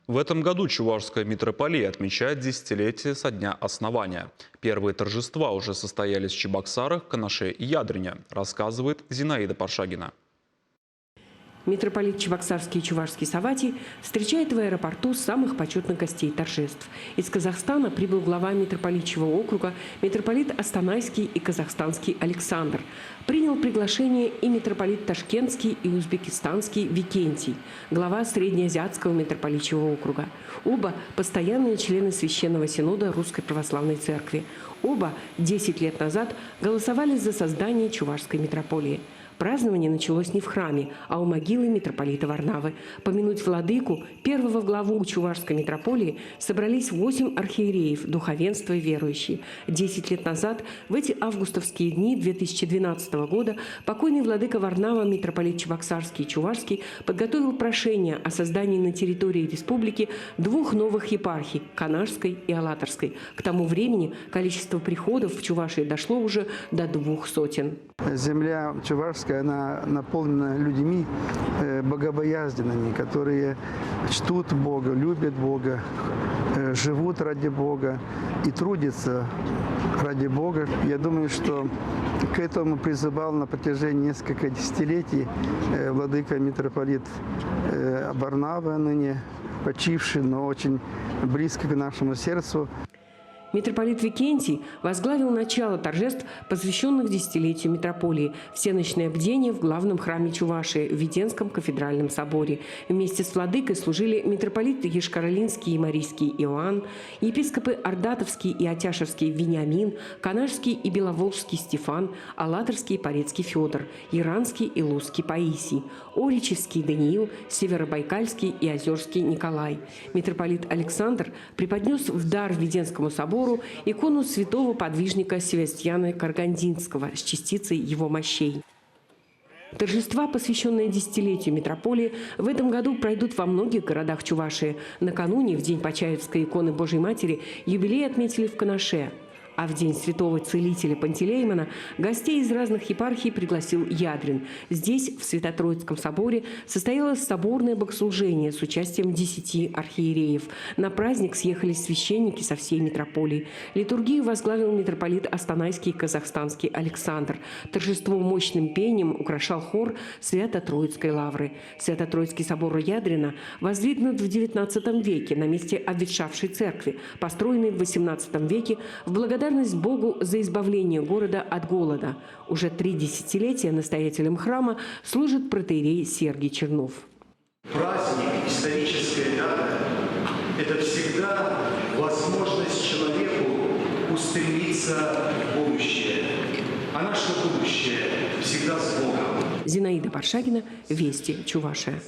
В этом году Чувашская митрополия отмечает десятилетие со дня основания. Первые торжества уже состоялись в Чебоксарах, Канаше и Ядрине, рассказывает Зинаида Паршагина. Митрополит Чебоксарский и Чувашский Саватий встречает в аэропорту самых почетных гостей торжеств. Из Казахстана прибыл глава митрополитчего округа, митрополит Астанайский и казахстанский Александр. Принял приглашение и митрополит Ташкентский и узбекистанский Викентий, глава Среднеазиатского митрополитчего округа. Оба – постоянные члены Священного Синода Русской Православной Церкви. Оба 10 лет назад голосовали за создание Чувашской митрополии. Празднование началось не в храме, а у могилы митрополита Варнавы. Помянуть владыку, первого главу Чувашской митрополии, собрались 8 архиереев, духовенство и верующие. 10 лет назад, в эти августовские дни 2012 года, покойный владыка Варнава, митрополит Чебоксарский и Чувашский, подготовил прошение о создании на территории республики 2 новых епархий – Канашской и Алатырской. К тому времени количество приходов в Чувашии дошло уже до 200. Земля Чувашская, она наполнена людьми богобоязненными, которые чтут Бога, любят Бога, живут ради Бога и трудятся ради Бога. Я думаю, что к этому призывал на протяжении нескольких десятилетий владыка митрополит Варнава, ныне почивший, но очень близко к нашему сердцу. Митрополит Викентий возглавил начало торжеств, посвященных десятилетию митрополии, всеночное бдение в главном храме Чувашии, в Веденском кафедральном соборе. Вместе с владыкой служили митрополиты Ешкаролинский и Марийский Иоанн, епископы Ордатовский и Атяшевский Вениамин, Канашский и Беловолжский Стефан, Алатырский и Порецкий Федор, Иранский и Лузский Паисий, Оричевский Даниил, Северобайкальский и Озерский Николай. Митрополит Александр преподнес в дар Веденскому собору икону святого подвижника Севастьяна Каргандинского с частицей его мощей. Торжества, посвященные десятилетию митрополии, в этом году пройдут во многих городах Чувашии. Накануне, в день Почаевской иконы Божьей Матери, юбилей отметили в Канаше. А в день святого целителя Пантелеймона гостей из разных епархий пригласил Ядрин. Здесь, в Свято-Троицком соборе, состоялось соборное богослужение с участием 10 архиереев. На праздник съехались священники со всей митрополии. Литургию возглавил митрополит Астанайский и казахстанский Александр. Торжество мощным пением украшал хор Свято-Троицкой лавры. Свято-Троицкий собор Ядрина воздвигнут в XIX веке на месте обветшавшей церкви, построенной в XVIII веке в благодарность Богу за избавление города от голода. Уже 3 десятилетия настоятелем храма служит протоиерей Сергий Чернов. Праздник, историческая дата – это всегда возможность человеку устремиться в будущее. А наше будущее всегда с Богом. Зинаида Паршагина, Вести, Чувашия.